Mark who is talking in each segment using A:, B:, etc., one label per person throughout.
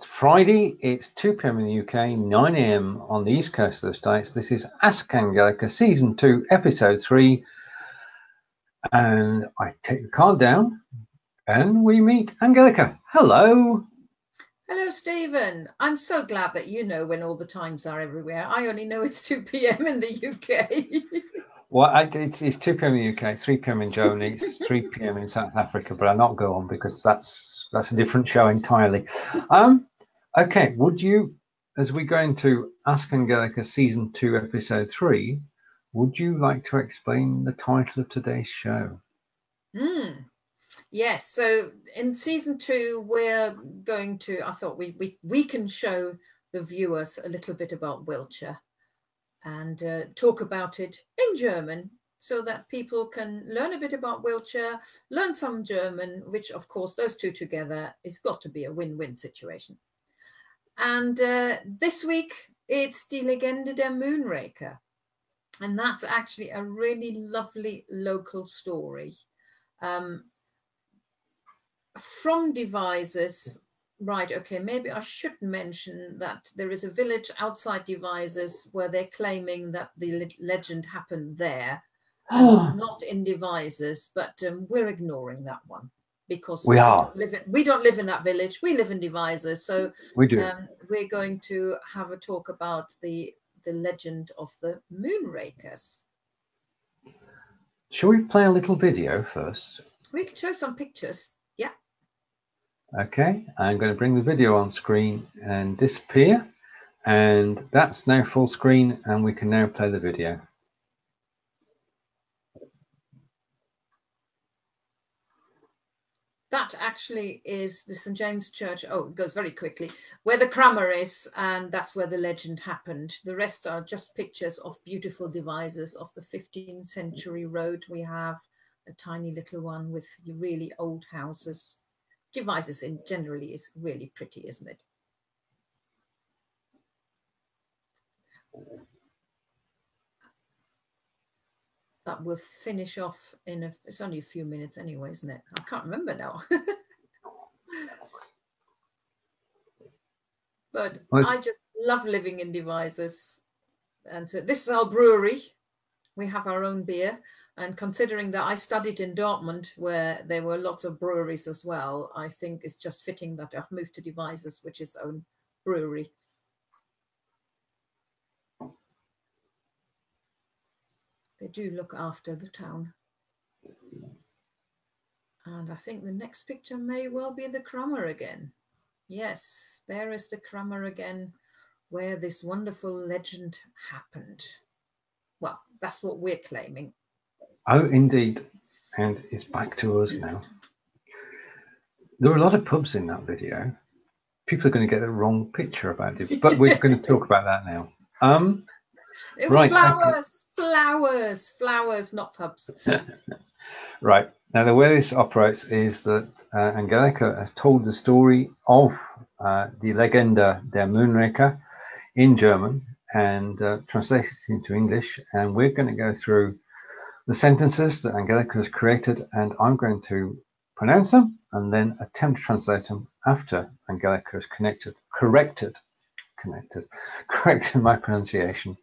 A: Friday, it's 2 p.m. in the UK, 9 a.m. on the east coast of the States. This is Ask Angelika, Season 2, Episode 3. And I take the card down and we meet Angelika. Hello.
B: Hello, Stephen. I'm so glad that you know when all the times are everywhere. I only know it's 2 p.m. in the UK.
A: Well, it's 2 p.m. in the UK, 3 p.m. in Germany, it's 3 p.m. in South Africa, but I'll not go on because that's a different show entirely. Okay, would you, as we go into Ask Angelika Season 2, Episode 3, would you like to explain the title of today's show?
B: Yes, so in Season 2, we're going to, I thought we can show the viewers a little bit about Wiltshire and talk about it in German so that people can learn a bit about Wiltshire, learn some German, which of course those two together is got to be a win-win situation. And this week it's Die Legende der Moonraker. And that's actually a really lovely local story. From Devizes, right, okay, maybe I should mention that there is a village outside Devizes where they're claiming that the legend happened there, not in Devizes, but we're ignoring that one because we don't live in that village. We live in Devizes, so
A: we do.
B: We're going to have a talk about the legend of the Moonrakers.
A: Shall we play a little video first?
B: We can show some pictures. Yeah.
A: Okay, I'm going to bring the video on screen and disappear, and that's now full screen, and we can now play the video.
B: That actually is the St. James Church. Oh, it goes very quickly. Where the Crammer is, and that's where the legend happened. The rest are just pictures of beautiful devices of the 15th century road. We have a tiny little one with really old houses. Devices in generally is really pretty, isn't it? But we'll finish off in it's only a few minutes anyway, isn't it? I can't remember now. But I just love living in Devizes. And so this is our brewery. We have our own beer. And considering that I studied in Dortmund, where there were lots of breweries as well, I think it's just fitting that I've moved to Devizes, which is its own brewery. They do look after the town. And I think the next picture may well be the Crammer again. Yes, there is the Crammer again, where this wonderful legend happened. Well, that's what we're claiming.
A: Oh, indeed. And it's back to us now. There were a lot of pubs in that video. People are going to get the wrong picture about it, but we're going to talk about that now.
B: It was flowers, not pubs.
A: Right. Now, the way this operates is that Angelika has told the story of Die Legende der Moonraker in German and translated it into English. And we're going to go through the sentences that Angelika has created, and I'm going to pronounce them and then attempt to translate them after Angelika has corrected my pronunciation.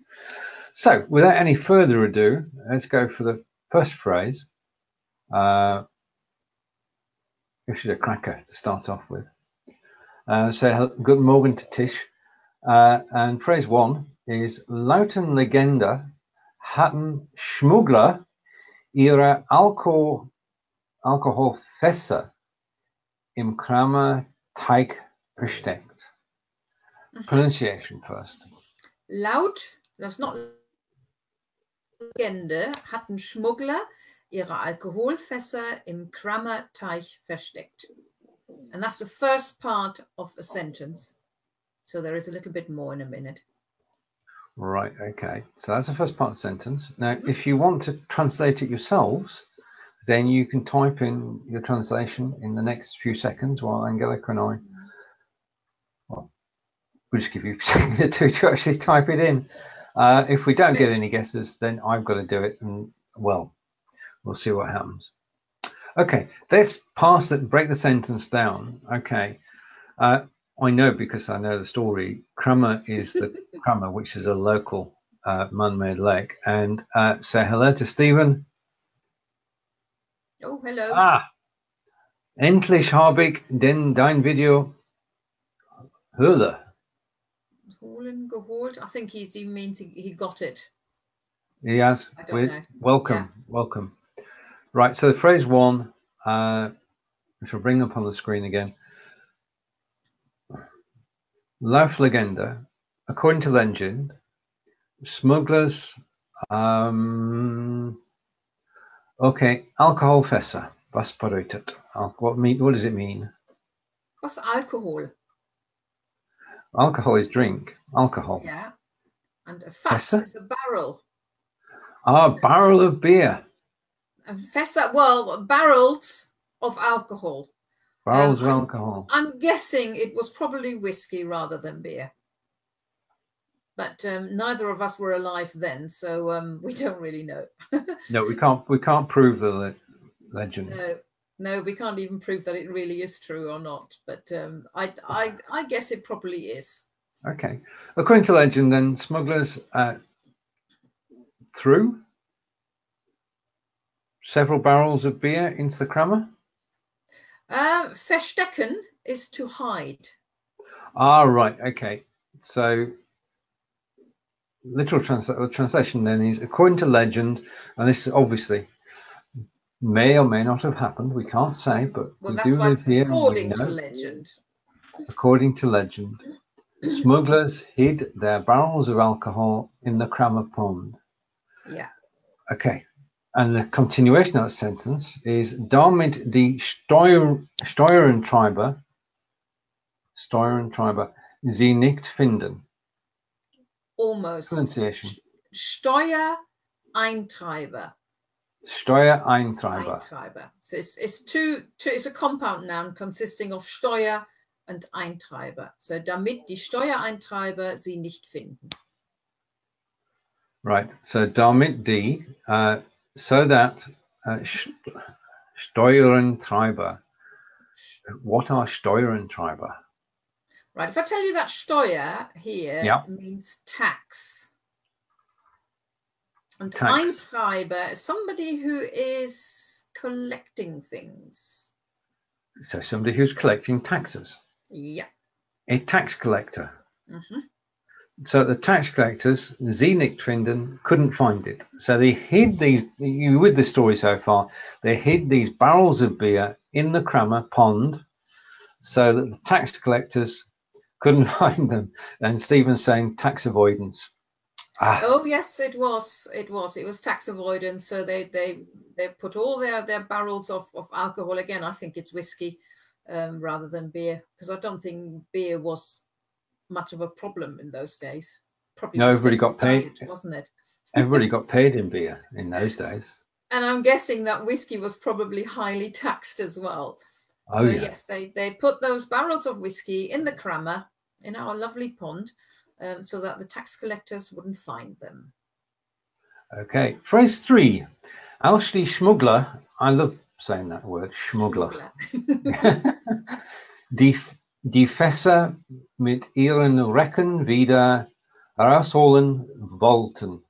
A: So, without any further ado, let's go for the first phrase. This is a cracker to start off with. So, Guten Morgen to Tisch. And phrase 1 is Laut Legende hatten Schmuggler ihre Alkoholfässer im Crammer Teich versteckt. Pronunciation first.
B: Laut, that's not Legende, hatten Schmuggler ihre Alkoholfässer im Crammer Teich versteckt. And that's the first part of a sentence. So there is a little bit more in a minute.
A: Right, okay. So that's the first part of the sentence. Now, if you want to translate it yourselves, then you can type in your translation in the next few seconds while Angelika and I, well, we'll just give you a second or two to actually type it in. If we don't get any guesses, then I've got to do it, and well, we'll see what happens. Okay, let's break the sentence down. Okay, I know because I know the story. Crammer is the Crammer, which is a local man-made lake. And say hello to Stephen.
B: Oh, hello.
A: Ah, endlich habe ich dein Video hören.
B: Holen, geholt. I think he means he got it.
A: He has.
B: I don't know.
A: Welcome,
B: Yeah.
A: welcome. Right, so phrase one, which I'll bring up on the screen again. Laut Legende, according to legend, smugglers, okay, Alkoholfässer, verspottet. What does it mean?
B: What's alcohol?
A: Alcohol is drink, alcohol.
B: Yeah. And a Fass
A: Fässer?
B: is a barrel.
A: Ah, barrel of beer.
B: A Fässer, well, barrels of alcohol.
A: Barrels of alcohol.
B: I'm guessing it was probably whiskey rather than beer. But neither of us were alive then, so we don't really know.
A: No, we can't prove the legend.
B: No, we can't even prove that it really is true or not. But I guess it probably is.
A: Okay. According to legend, then smugglers threw several barrels of beer into the Crammer.
B: Verstecken is to hide.
A: Ah, right. Okay. So literal translation then is according to legend, and this obviously may or may not have happened. We can't say, but
B: well,
A: we
B: that's
A: do live here.
B: According to legend.
A: According to legend, smugglers hid their barrels of alcohol in the Crammer pond.
B: Yeah.
A: Okay. And the continuation of that sentence is damit die Steuereintreiber sie nicht finden.
B: Almost.
A: Pronunciation.
B: Steuereintreiber.
A: Steuereintreiber.
B: So it's a compound noun consisting of Steuer and Eintreiber. So damit die Steuereintreiber sie nicht finden.
A: Right. So damit die, so that Steuereintreiber. What are Steuereintreiber?
B: Right. If I tell you that Steuer here means tax. And Eintreiber is somebody who is collecting things.
A: So somebody who's collecting taxes.
B: Yeah.
A: A tax collector.
B: Mm-hmm.
A: So the tax collectors, sie nicht finden, couldn't find it. So they hid these, with the story so far, they hid these barrels of beer in the Crammer pond so that the tax collectors couldn't find them. And Stephen's saying tax avoidance. Ah.
B: Oh yes, it was tax avoidance. So they put all their barrels of alcohol, again I think it's whiskey rather than beer, because I don't think beer was much of a problem in those days. Probably
A: no, everybody got paid,
B: wasn't it?
A: Everybody got paid in beer in those days.
B: And I'm guessing that whiskey was probably highly taxed as well.
A: Oh,
B: so
A: yeah.
B: Yes, they put those barrels of whiskey in the Crammer, in our lovely pond, so that the tax collectors wouldn't find them.
A: Okay, phrase 3. Als die Schmuggler, I love saying that word, Schmuggler. Die Fässer mit ihren Rechen wieder herausholen wollten.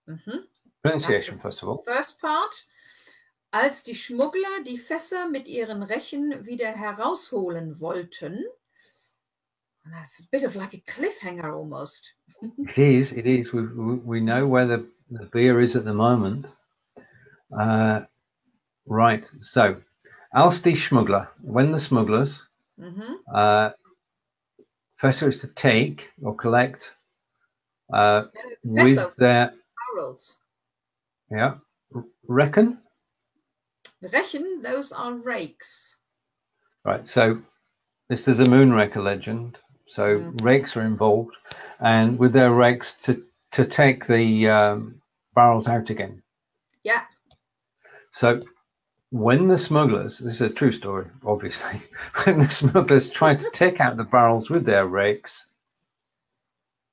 B: Mm-hmm.
A: Pronunciation, first of all.
B: First part. Als die Schmuggler die Fässer mit ihren Rechen wieder herausholen wollten. That's a bit of like a cliffhanger almost.
A: It is. We know where the beer is at the moment. Right. So, als die Schmuggler, when the smugglers, Fässer is to take or collect with their
B: barrels.
A: Yeah. Rechen?
B: Rechen, those are rakes.
A: Right. So this is a moonraker legend. So rakes are involved, and with their rakes to take the barrels out again.
B: Yeah.
A: So when the smugglers, this is a true story, obviously, when the smugglers tried to take out the barrels with their rakes,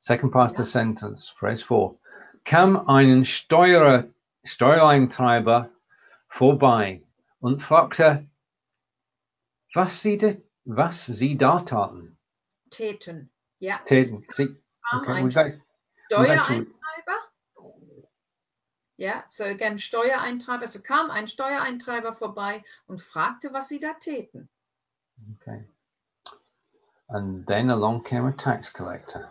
A: second part of the sentence, phrase 4, kam einen Steuereintreiber vorbei und fragte, was sie da taten.
B: täten. Yeah.
A: Täten. See, okay, we've actually...
B: Steuereintreiber. Yeah, so again, Steuereintreiber. So kam ein Steuereintreiber vorbei und fragte, was sie da täten.
A: Okay. And then along came a tax collector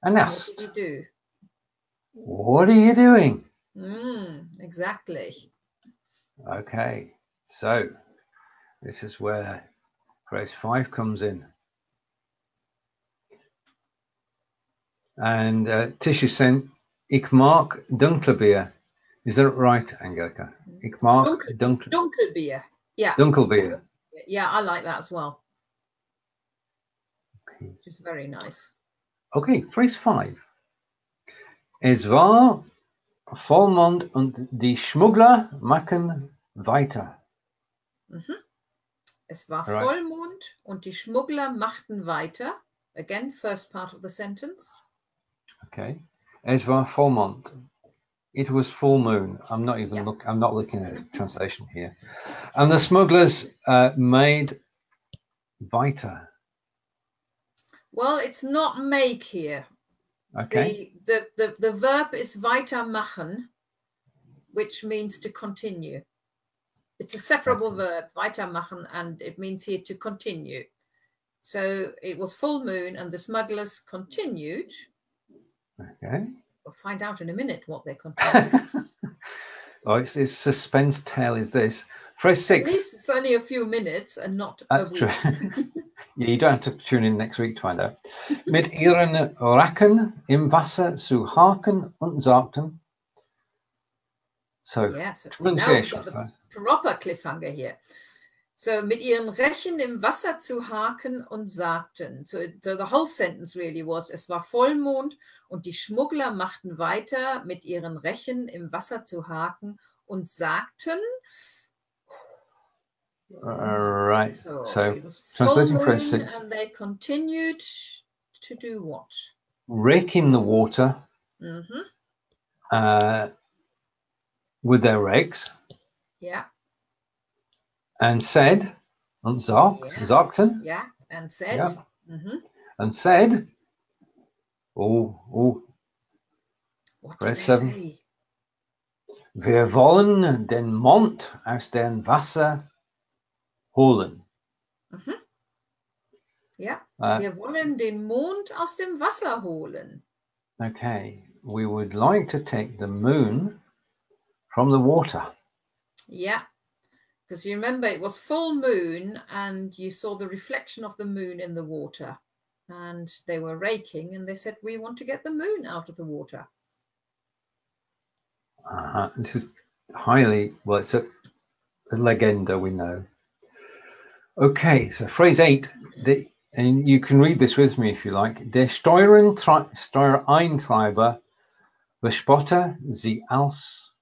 A: and asked,
B: What did he do?
A: What are you doing?
B: Exactly.
A: Okay, so this is where phrase 5 comes in. And Tisha sent, Ik maak dunkle bier. Is that right, Angelika? Ik maak
B: Dunkel bier. Yeah.
A: Dunkel bier.
B: Yeah, I like that as well.
A: Okay.
B: Which is very nice.
A: Okay, phrase 5. Es war Vollmond und die Schmuggler machen weiter.
B: Es war Vollmond und die Schmuggler machten weiter. Again, first part of the sentence.
A: Okay. Es war Vollmond. It was full moon. I'm not even I'm not looking at a translation here. And the smugglers made weiter.
B: Well, it's not make here.
A: Okay.
B: The verb is weitermachen, which means to continue. It's a separable verb, weitermachen, and it means here to continue. So it was full moon and the smugglers continued.
A: Okay.
B: We'll find out in a minute what they continued.
A: Oh, it's suspense tale is this. Phrase 6.
B: At least it's only a few minutes and not
A: That's
B: a week.
A: True. Yeah, you don't have to tune in next week to find out. Mit ihren Rechen im Wasser zu harken und sagten. So, pronunciation.
B: Now the proper cliffhanger here. So, mit ihren Rechen im Wasser zu harken und sagten. So the whole sentence really was, es war Vollmond und die Schmuggler machten weiter, mit ihren Rechen im Wasser zu harken und sagten.
A: Right.
B: So
A: translating phrase 6.
B: And they continued to do what?
A: Raking the water with their rakes.
B: Yeah.
A: And said, und sagten.
B: Yeah, and said.
A: Yeah. And said, what phrase 7.
B: Say?
A: Wir wollen den Mond aus dem Wasser holen.
B: Ja, wir wollen den Mond aus dem Wasser holen.
A: Okay, we would like to take the moon from the water.
B: Yeah, because you remember it was full moon and you saw the reflection of the moon in the water. And they were raking and they said, we want to get the moon out of the water.
A: This is highly, well, it's a legende, we know. Okay, so phrase 8, and you can read this with me if you like. Der Steuereintreiber verspottete sie als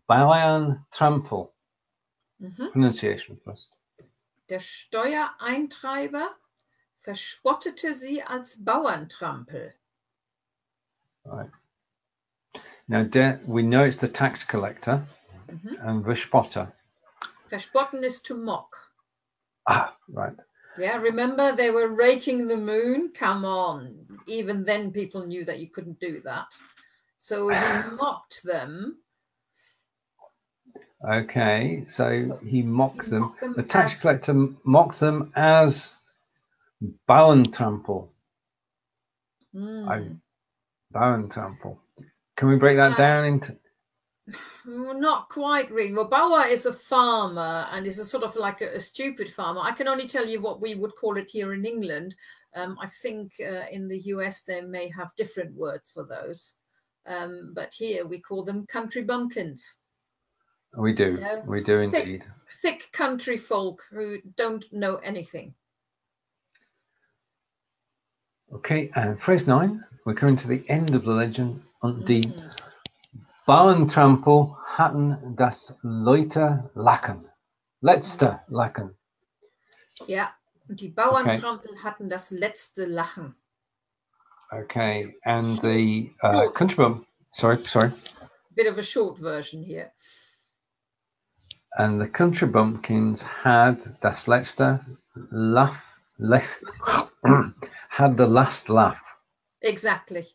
A: Bauerntrampel. Pronunciation first.
B: Der Steuereintreiber verspottete sie als Bauerntrampel.
A: Right. Now, we know it's the tax collector and verspotter.
B: Verspotten is to mock.
A: Ah, right.
B: Yeah, remember they were raking the moon? Come on. Even then people knew that you couldn't do that. So he mocked them.
A: Okay, so he mocked them. The tax collector mocked them as Bauerntrampel. Bauerntrampel. Can we break that down into...
B: Not quite really. Well, Bauer is a farmer and is a sort of like a stupid farmer. I can only tell you what we would call it here in England. I think in the US they may have different words for those. But here we call them country bumpkins.
A: We do. You know, we do indeed.
B: Thick country folk who don't know anything.
A: Okay, and phrase 9. We're coming to the end of the legend. Und die Bauerntrampel hatten das letzte Lachen.
B: Ja, und die Bauerntrampel hatten das letzte Lachen.
A: Okay, and the country bump. Sorry.
B: Bit of a short version here.
A: And the country bumpkins had das letzte less had the last laugh.
B: Exactly.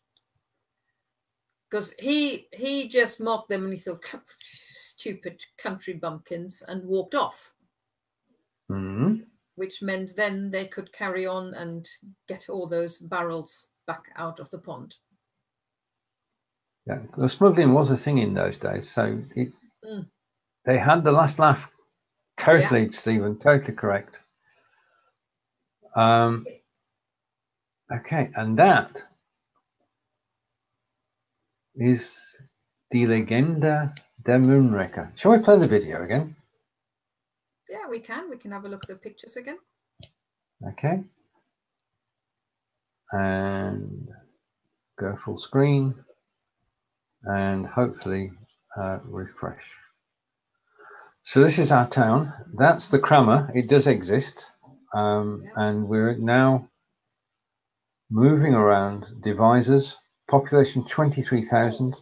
B: Because he just mocked them and he thought, stupid country bumpkins, and walked off.
A: Mm.
B: Which meant then they could carry on and get all those barrels back out of the pond.
A: Yeah, well, smuggling was a thing in those days, so they had the last laugh. Totally, yeah. Stephen, totally correct. Okay, and that is Die Legende der Moonraker. Shall we play the video again?
B: Yeah, we can. We can have a look at the pictures again.
A: Okay. And go full screen and hopefully refresh. So this is our town. That's the Crammer. It does exist. And we're now moving around devisers. Population 23,000.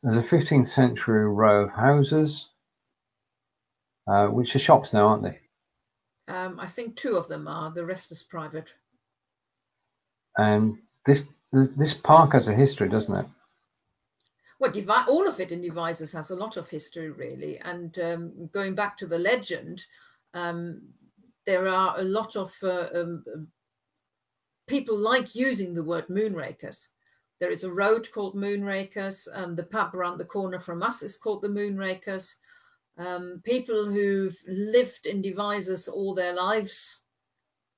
A: There's a 15th century row of houses, which are shops now, aren't they?
B: I think 2 of them are. The rest is private.
A: And this park has a history, doesn't it?
B: Well, all of it in Devisers has a lot of history, really. And going back to the legend, there are a lot of people like using the word moonrakers. There is a road called Moonrakers. The pub around the corner from us is called the Moonrakers. People who've lived in Devisers all their lives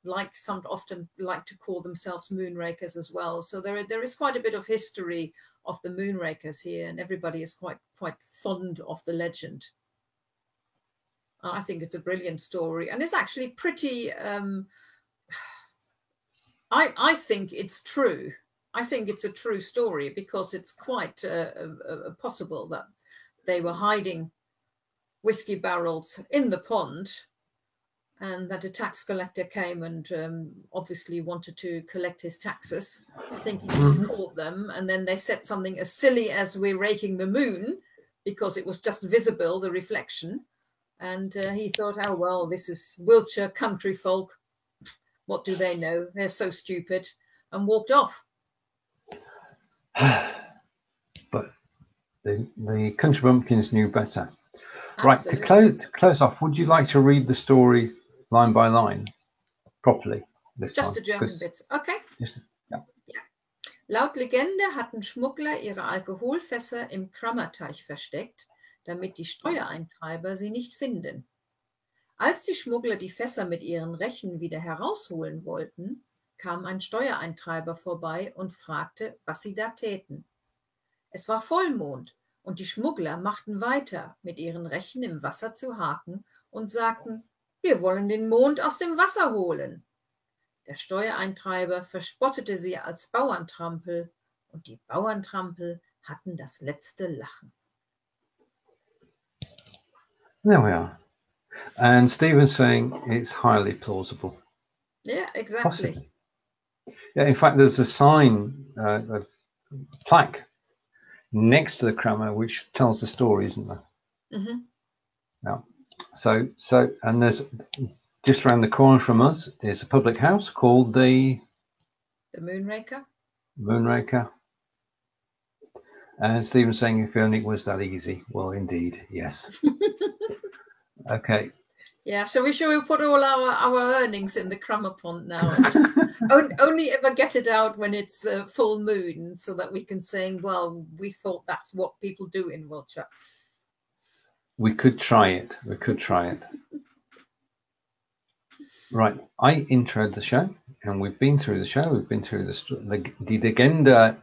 B: often like to call themselves moonrakers as well. So there is quite a bit of history of the moonrakers here, and everybody is quite fond of the legend. I think it's a brilliant story, and it's actually pretty. I think it's true. I think it's a true story because it's quite possible that they were hiding whiskey barrels in the pond, and that a tax collector came and obviously wanted to collect his taxes, thinking he's caught them. And then they said something as silly as, "We're raking the moon," because it was just visible, the reflection. And he thought, oh, well, this is Wiltshire country folk. What do they know? They're so stupid, and walked off.
A: But the country bumpkins knew better.
B: Absolutely.
A: Right, to close off, would you like to read the story line by line properly this
B: Just
A: time?
B: the German bits. Okay. Ja. Laut Legende hatten Schmuggler ihre Alkoholfässer im Crammer Teich versteckt, damit die Steuereintreiber sie nicht finden. Als die Schmuggler die Fässer mit ihren Rechen wieder herausholen wollten, kam ein Steuereintreiber vorbei und fragte, was sie da täten. Es war Vollmond, und die Schmuggler machten weiter, mit ihren Rechen im Wasser zu haken und sagten, wir wollen den Mond aus dem Wasser holen. Der Steuereintreiber verspottete sie als Bauerntrampel, und die Bauerntrampel hatten das letzte Lachen.
A: There we are. And Stephen's saying it's highly plausible.
B: Yeah, exactly.
A: Possibly. Yeah, in fact, there's a sign, a plaque next to the Crammer which tells the story, isn't there?
B: Mm-hmm.
A: Yeah. So, and there's just around the corner from us is a public house called the
B: Moonraker.
A: Moonraker. And Stephen's saying, if only it was that easy. Well, indeed, yes. Okay.
B: Yeah, so we put all our earnings in the Crammer pond now? Only ever get it out when it's full moon, so that we can say, well, we thought that's what people do in Wiltshire.
A: We could try it. We could try it. Right. I introed the show, and we've been through the show. We've been through the Legende,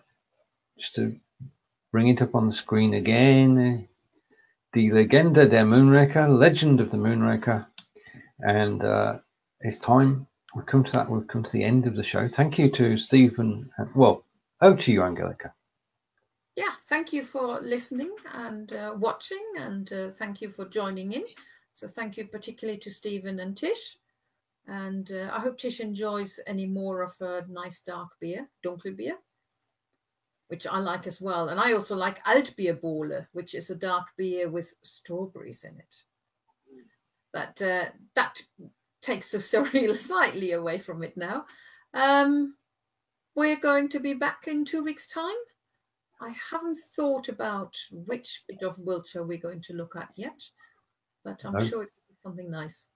A: just to bring it up on the screen again. Die Legende der Moonraker, Legend of the Moonraker. And it's time. We've come to that. We've come to the end of the show. Thank you to Stephen. Well, over to you, Angelika.
B: Yeah, thank you for listening and watching, and thank you for joining in. So thank you particularly to Stephen and Tish. And I hope Tish enjoys any more of a nice dark beer, dunkle beer, which I like as well. And I also like Altbierbowle, which is a dark beer with strawberries in it. But that takes the story slightly away from it now. We're going to be back in 2 weeks' time. I haven't thought about which bit of Wiltshire we're going to look at yet, but I'm sure it'll be something nice.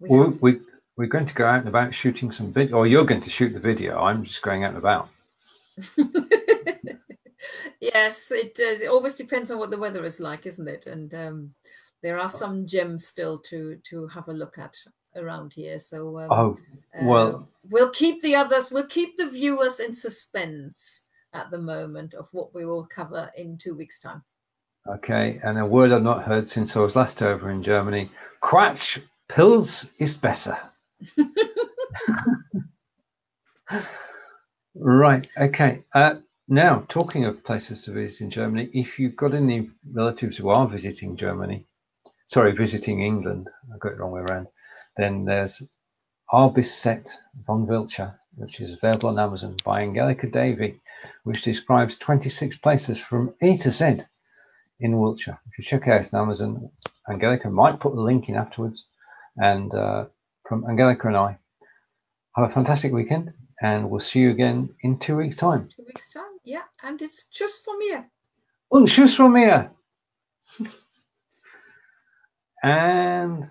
A: We're going to go out and about shooting some video, or you're going to shoot the video. I'm just going out and about.
B: Yes, it does. It always depends on what the weather is like, isn't it? And there are some gems still to have a look at around here. So we'll keep the others, we'll keep the viewers in suspense at the moment of what we will cover in 2 weeks' time.
A: Okay, and a word I've not heard since I was last over in Germany: Quatsch, Pils ist besser. Right, okay. Now, talking of places to visit in Germany, if you've got any relatives who are visiting visiting England, I got it the wrong way around, then there's Arbisset von Wiltshire, which is available on Amazon by Angelika Davey, which describes 26 places from A to Z in Wiltshire. If you check it out on Amazon, Angelika might put the link in afterwards. And from Angelika and I, have a fantastic weekend, and we'll see you again in 2 weeks' time.
B: 2 weeks' time, yeah, and it's just from here.
A: Und tschüss from mir. And